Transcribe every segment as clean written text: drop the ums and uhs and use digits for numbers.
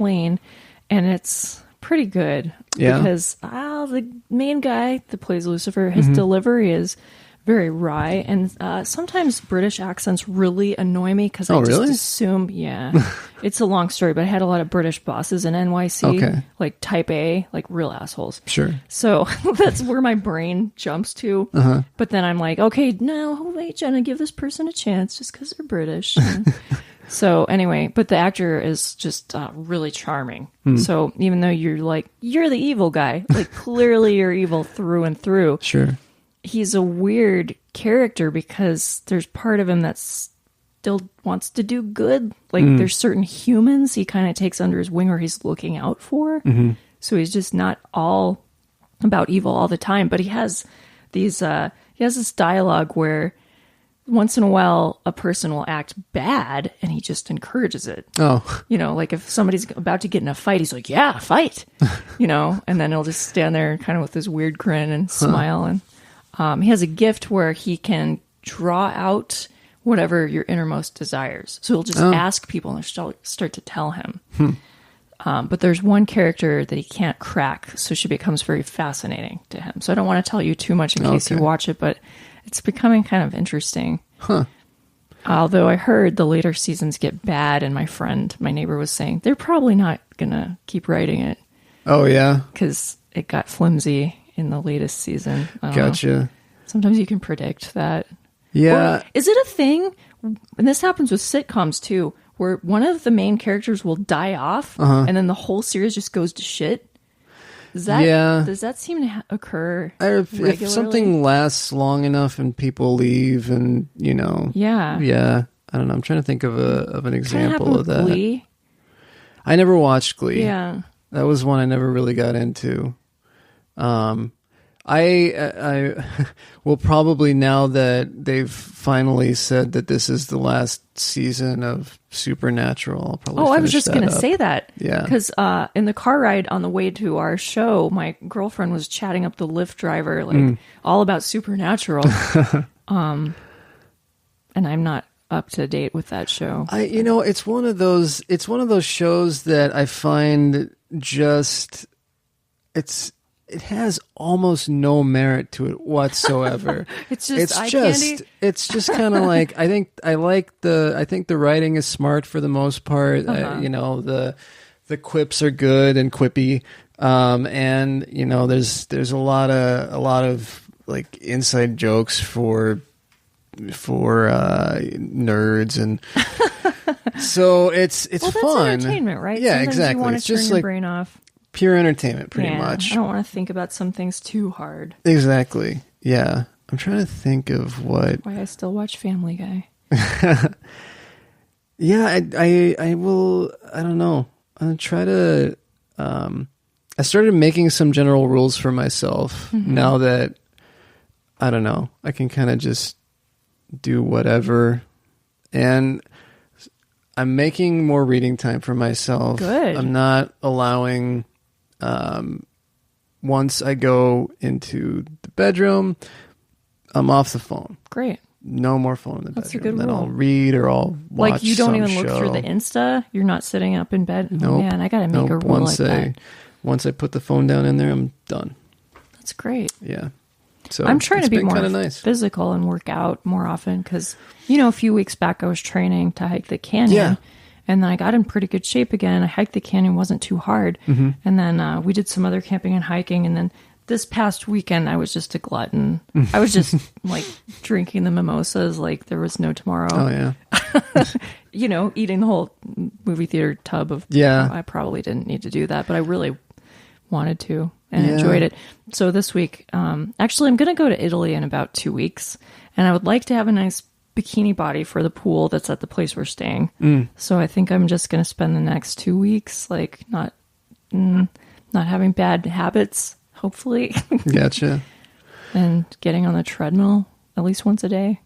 plane, and it's pretty good. Yeah. Because the main guy that plays Lucifer, his delivery is very wry, and sometimes British accents really annoy me because I just assume, it's a long story, but I had a lot of British bosses in NYC, like type A, like real assholes. Sure. So that's where my brain jumps to. But then I'm like, okay, no, wait, Jenna, give this person a chance just because they're British. So anyway, but the actor is just really charming. So even though you're like, you're the evil guy, like clearly you're evil through and through. Sure. He's a weird character because there's part of him that still wants to do good. Like there's certain humans he kind of takes under his wing or he's looking out for. So he's just not all about evil all the time. But he has these, he has this dialogue where once in a while a person will act bad and he just encourages it. Oh, you know, like if somebody's about to get in a fight, he's like, yeah, fight, you know, and then he'll just stand there kind of with this weird grin and smile. And he has a gift where he can draw out whatever your innermost desires. So he'll just ask people and they'll start to tell him. But there's one character that he can't crack, so she becomes very fascinating to him. So I don't want to tell you too much in case you watch it, but it's becoming kind of interesting. Although I heard the later seasons get bad, and my neighbor was saying they're probably not going to keep writing it. Oh, yeah? Because it got flimsy in the latest season. Gotcha. Sometimes you can predict that. Yeah. Or is it a thing, and this happens with sitcoms too, where one of the main characters will die off and then the whole series just goes to shit? Does that seem to occur regularly? If something lasts long enough and people leave and, you know. Yeah. I don't know. I'm trying to think of an example of that. Glee. I never watched Glee. Yeah. That was one I never really got into. I will probably, now that they've finally said that this is the last season of Supernatural, I'll probably I was just going to say that. Yeah. Because in the car ride on the way to our show, my girlfriend was chatting up the Lyft driver, like all about Supernatural. And I'm not up to date with that show. It's one of those shows that I find just, it has almost no merit to it whatsoever. It's just kind of like, I think the writing is smart for the most part. The quips are good and quippy. And you know, there's a lot of like inside jokes for nerds, and so it's well, that's fun. Entertainment, right? Yeah, Sometimes exactly. You want It's to turn just your like brain off. Pure entertainment, pretty much. I don't want to think about some things too hard. Exactly. Yeah. I'm trying to think of why I still watch Family Guy. Yeah, I will. I don't know. I'll try to. I started making some general rules for myself now that, I don't know, I can kind of just do whatever. And I'm making more reading time for myself. Good. I'm not allowing, once I go into the bedroom, I'm off the phone. Great. No more phone in the That's bedroom. a good then rule. I'll read or I'll watch. Like you don't even show. look through the Insta? You're not sitting up in bed? Nope. Oh, man, I got to make a rule like that. Once I put the phone down in there, I'm done. That's great. Yeah. So I'm trying to be more nice. physical and work out more often because, a few weeks back I was training to hike the canyon. Yeah. And then I got in pretty good shape again. I hiked the canyon, wasn't too hard. And then we did some other camping and hiking. And then this past weekend, I was just a glutton. I was just like drinking the mimosas like there was no tomorrow. Oh, yeah. Eating the whole movie theater tub of... Yeah. I probably didn't need to do that, but I really wanted to and enjoyed it. So this week, actually, I'm going to go to Italy in about 2 weeks. And I would like to have a nice bikini body for the pool that's at the place we're staying. So I think I'm just going to spend the next 2 weeks like not having bad habits, hopefully. Gotcha. And getting on the treadmill at least once a day.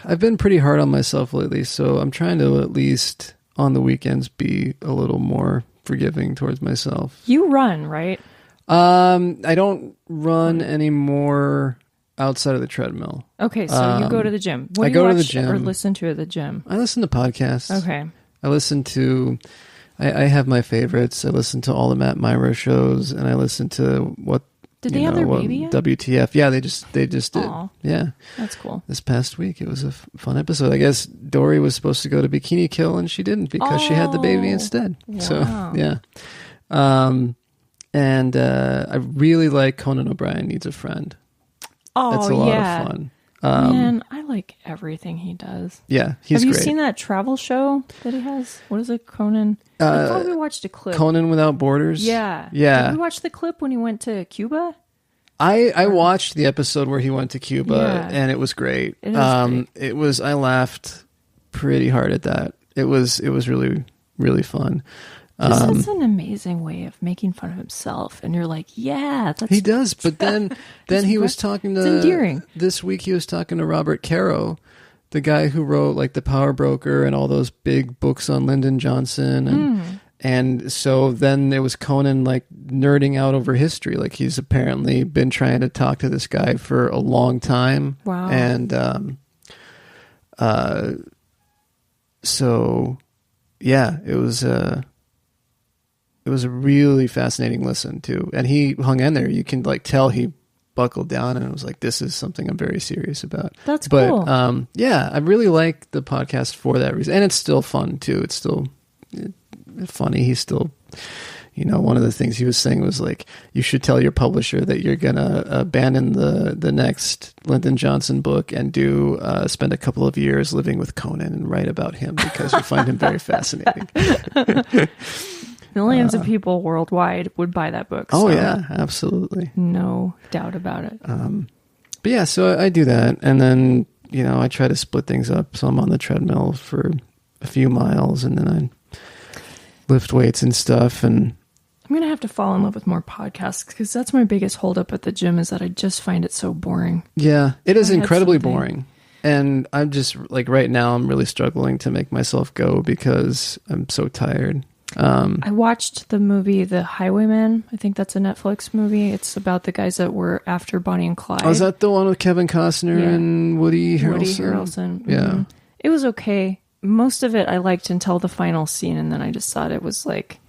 I've been pretty hard on myself lately, so I'm trying to at least on the weekends be a little more forgiving towards myself. You run, right? I don't run anymore outside of the treadmill. Okay, so you go to the gym. What do you go watch to the gym or listen to at the gym? I listen to podcasts. Okay. I listen to. I have my favorites. I listen to all the Matt Myra shows, and I listen to what. Did they have their baby yet? WTF? Yeah, they just did. Aww, yeah, that's cool. This past week, it was a fun episode. I guess Dory was supposed to go to Bikini Kill, and she didn't because she had the baby instead. Wow. So yeah, and I really like Conan O'Brien Needs a Friend. Oh, that's a lot of fun. Man, I like everything he does. Yeah, he's great. Have you great. seen that travel show that he has? What is it, Conan? I thought we watched a clip. Conan Without Borders? Yeah. Yeah. Did we watch the clip when he went to Cuba? I watched the episode where he went to Cuba, and it was great. It is great. It was, I laughed pretty hard at that. It was really, really fun. That's an amazing way of making fun of himself, and you're like, yeah, that's he does. But then he was talking to. It's endearing. This week he was talking to Robert Caro, the guy who wrote like The Power Broker and all those big books on Lyndon Johnson, and so then it was Conan like nerding out over history. Like he's apparently been trying to talk to this guy for a long time. Wow. And so yeah, it was a really fascinating listen too. And he hung in there. You can like tell he buckled down and it was like, this is something I'm very serious about. That's cool. But yeah, I really like the podcast for that reason. And it's still fun too. It's still funny. He's still, one of the things he was saying was like, you should tell your publisher that you're going to abandon the next Lyndon Johnson book and spend a couple of years living with Conan and write about him because you find him very fascinating. Millions of people worldwide would buy that book. Oh, yeah, absolutely. No doubt about it. But yeah, so I do that. And then, I try to split things up. So I'm on the treadmill for a few miles and then I lift weights and stuff. And I'm going to have to fall in love with more podcasts because that's my biggest holdup at the gym is that I just find it so boring. Yeah, it is incredibly boring. And I'm just like right now, I'm really struggling to make myself go because I'm so tired. I watched the movie The Highwaymen. I think that's a Netflix movie. It's about the guys that were after Bonnie and Clyde. Oh, is that the one with Kevin Costner and Woody Harrelson? Woody Harrelson. Yeah. Mm-hmm. It was okay. Most of it I liked until the final scene, and then I just thought it was like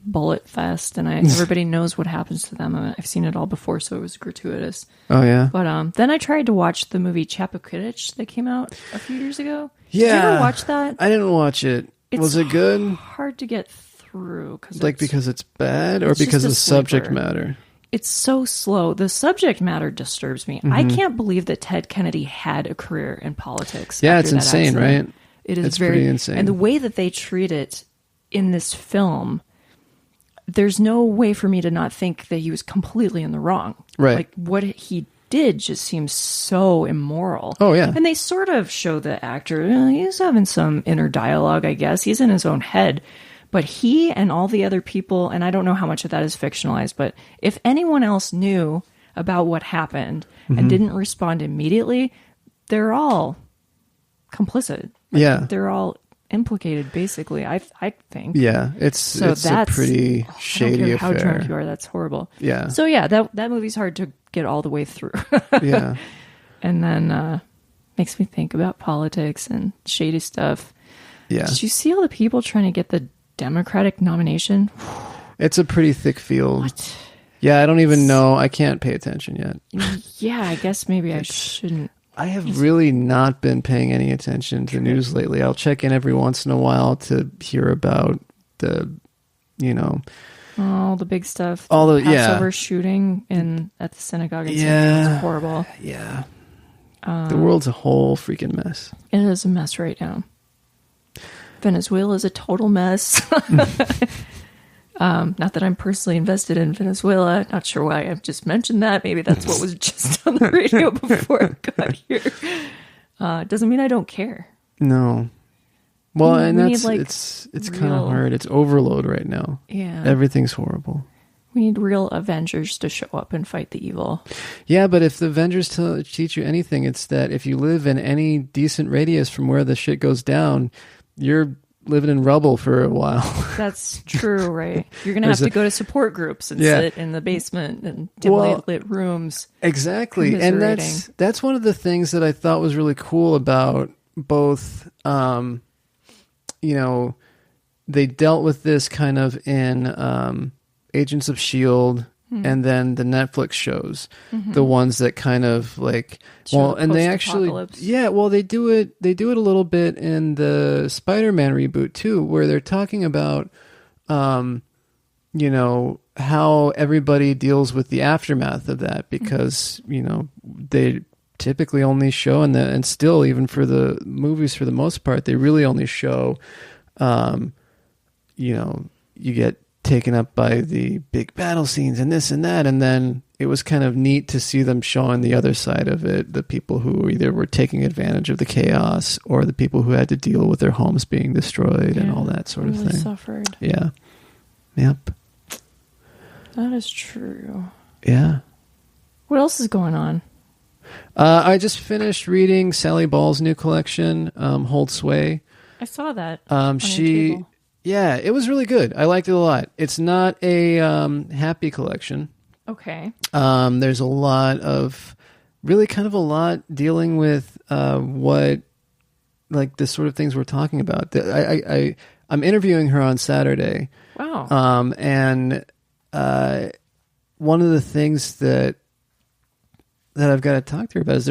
bullet fest, and everybody knows what happens to them. I've seen it all before, so it was gratuitous. Oh, yeah? But then I tried to watch the movie Chappaquiddick that came out a few years ago. Yeah. Did you ever watch that? I didn't watch it. Was it good? Hard to get through. Because it's bad or because of the subject matter? It's so slow. The subject matter disturbs me. Mm-hmm. I can't believe that Ted Kennedy had a career in politics. Yeah, it's insane, right? It's pretty insane. And the way that they treat it in this film, there's no way for me to not think that he was completely in the wrong. Right. Like what he did just seems so immoral. Oh, yeah. And they sort of show the actor, he's having some inner dialogue, I guess. He's in his own head. But he and all the other people, and I don't know how much of that is fictionalized, but if anyone else knew about what happened and didn't respond immediately, they're all complicit. They're all implicated, basically, I think. Yeah, it's a pretty shady affair. How drunk you are, that's horrible. Yeah. So yeah, that movie's hard to get all the way through. Yeah. And then makes me think about politics and shady stuff. Yeah. Did you see all the people trying to get the Democratic nomination? It's a pretty thick field. What? Yeah, I don't even know. I can't pay attention yet. Yeah, I guess maybe I shouldn't. I have really not been paying any attention to news lately. I'll check in every once in a while to hear about the, all the big stuff. All the Passover shooting at the synagogue in San Diego was horrible. Yeah. The world's a whole freaking mess. It is a mess right now. Venezuela is a total mess. Not that I'm personally invested in Venezuela. Not sure why I've just mentioned that. Maybe that's what was just on the radio before I got here. Doesn't mean I don't care. No. Well, it's kind of hard. It's overload right now. Yeah. Everything's horrible. We need real Avengers to show up and fight the evil. Yeah, but if the Avengers teach you anything, it's that if you live in any decent radius from where the shit goes down, you're living in rubble for a while. That's true, right? You're going to have to go to support groups and sit in the basement and dimly lit rooms. Exactly. And that's one of the things that I thought was really cool about both, they dealt with this kind of in Agents of S.H.I.E.L.D. and then the Netflix shows, the ones that kind of like, well, and they actually, they do it a little bit in the Spider-Man reboot too, where they're talking about, you know, how everybody deals with the aftermath of that, because, you know, they typically only show, and still, even for the movies, for the most part, they really only show, you know, you get taken up by the big battle scenes and this and that, and then it was kind of neat to see them showing the other side of it, the people who either were taking advantage of the chaos or the people who had to deal with their homes being destroyed and all that sort of thing. Suffered. Yeah. Yep. That is true. Yeah. What else is going on? I just finished reading Sally Ball's new collection, Hold Sway. I saw that. On your table. Yeah, it was really good. I liked it a lot. It's not a happy collection. Okay. There's a lot dealing with what, like, the sort of things we're talking about. I'm interviewing her on Saturday. Wow. And one of the things that I've got to talk to her about is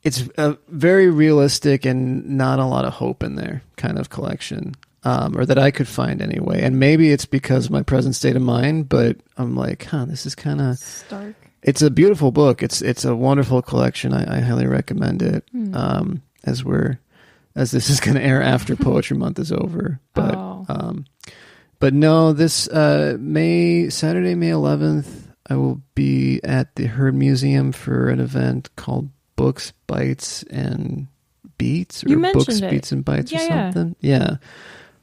it's a very realistic and not a lot of hope in there kind of collection, or that I could find anyway. And maybe it's because of my present state of mind, but I'm like, this is kind of stark. It's a beautiful book. It's a wonderful collection. I highly recommend it. As this is going to air after Poetry Month is over, but no, this Saturday, May 11th, I will be at the Heard Museum for an event called Books, Bites, and Beats, or Books, Beats, and Bites, or something. Yeah.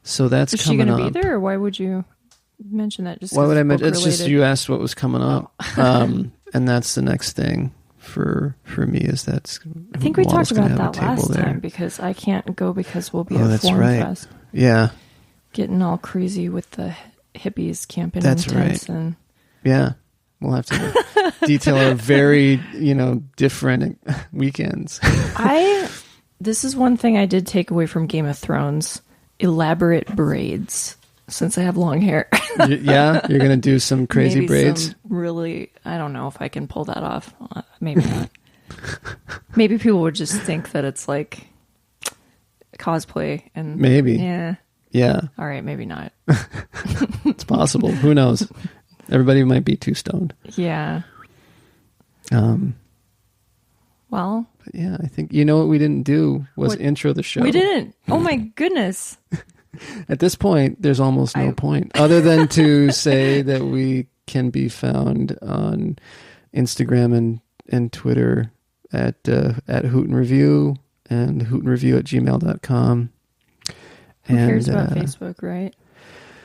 So that's coming up. Is she going to be there, or why would you mention that? Why would I mention? It's just you asked what was coming up, and that's the next thing for me. Is I think we talked about that last time, because I can't go because we'll be at Forum Fest. Yeah. Getting all crazy with the hippies camping. That's in tents right. And yeah. We'll have to detail our very, different weekends. This is one thing I did take away from Game of Thrones: elaborate braids. Since I have long hair. Yeah, you're gonna do some crazy braids. Really, I don't know if I can pull that off. Maybe not. Maybe people would just think that it's like cosplay, and maybe. Yeah. All right, maybe not. It's possible. Who knows? Everybody might be too stoned. Yeah. Well. Yeah, I think what we didn't do was intro the show. We didn't. Oh my goodness. At this point, there's almost no point other than to say that we can be found on Instagram and Twitter at Hoot and Review, and hootenreview@gmail.com. Who cares about Facebook, right?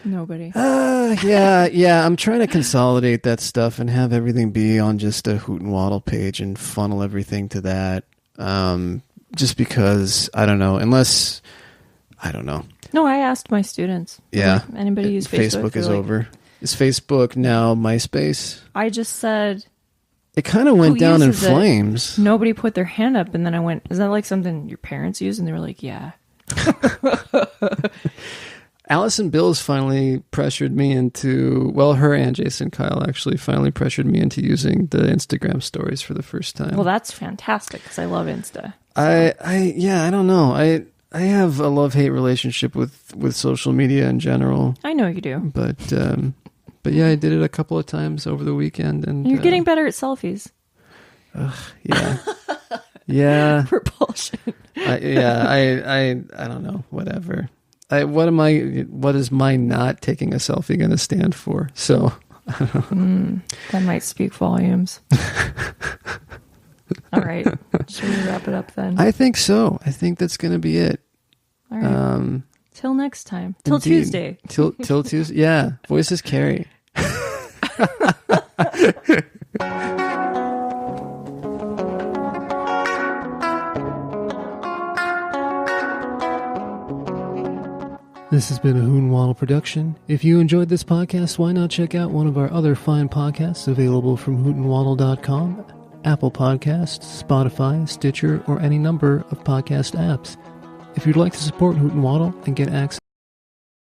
Nobody. Yeah. I'm trying to consolidate that stuff and have everything be on just a Hoot and Waddle page and funnel everything to that. Just because, I don't know, I don't know. No, I asked my students. Yeah. Anybody use Facebook? Facebook is over. Is Facebook now MySpace? I just said... It kind of went down in flames. Nobody put their hand up, and then I went, is that like something your parents use? And they were like, yeah. Allison Bills finally pressured me into... Well, her and Jason Kyle actually finally pressured me into using the Instagram stories for the first time. Well, that's fantastic, because I love Insta. So. I don't know. I have a love-hate relationship with social media in general. I know you do. But yeah, I did it a couple of times over the weekend. And you're getting better at selfies. Yeah. Yeah. Propulsion. I don't know. Whatever. What is my not taking a selfie going to stand for? So, I don't know. That might speak volumes. All right. Should we wrap it up then? I think so. I think that's going to be it. All right. Till next time. Till Indeed. Tuesday. Till Tuesday. Yeah. Voices carry. This has been a Hoot and Waddle production. If you enjoyed this podcast, why not check out one of our other fine podcasts available from hootandwaddle.com, Apple Podcasts, Spotify, Stitcher, or any number of podcast apps. If you'd like to support Hoot and Waddle and get access